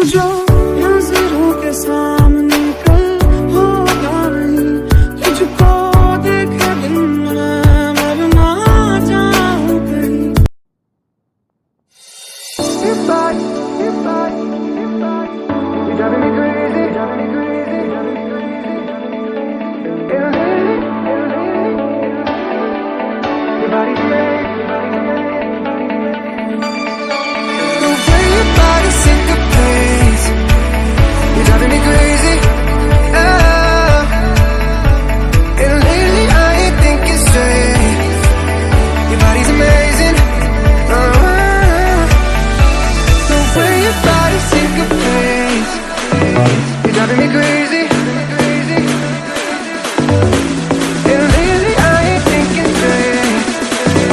जो नजरों के सामने कल होगा नहीं, तुझको देखे दिन मैं मर ना जाऊं कहीं। You're driving me crazy, driving me crazy, driving me crazy. Your body's made. The way your body syncopates, you're driving me crazy. And lately I ain't thinking straight. Your body's amazing. The way your body syncopates, you're driving me crazy. And lately I ain't thinking straight.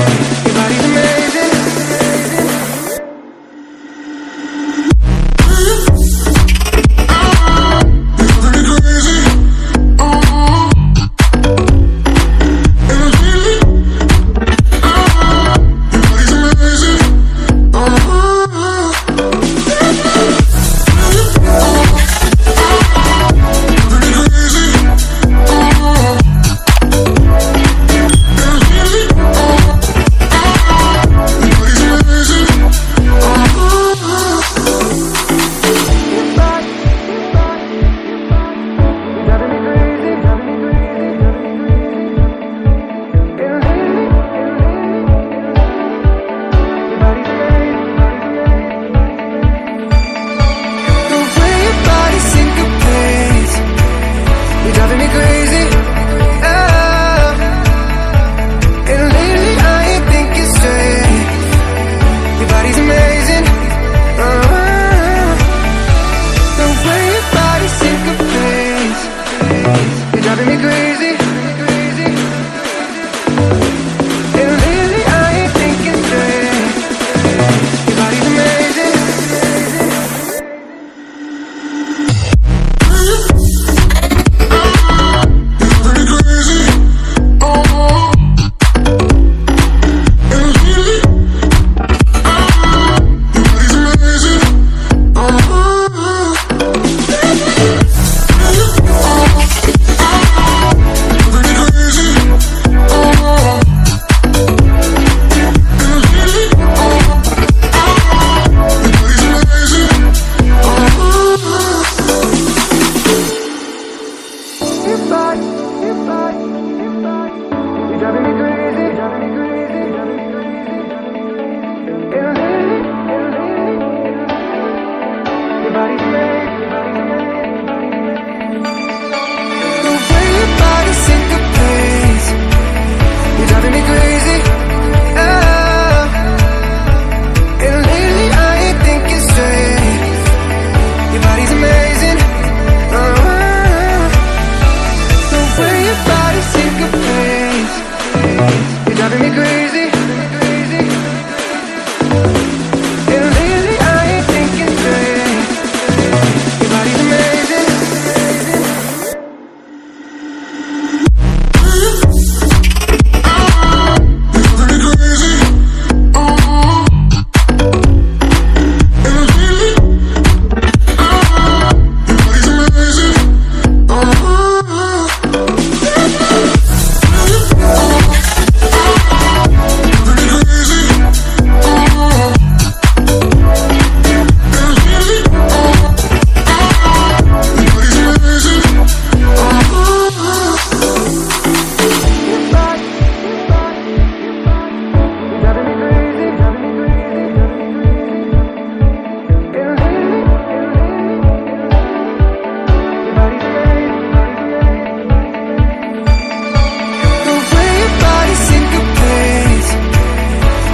Your body's amazing.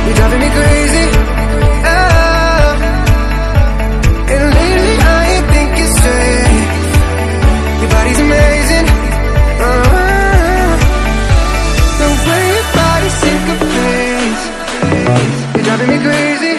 You're driving me crazy. And lately I ain't thinking straight. Your body's amazing. You're driving me crazy.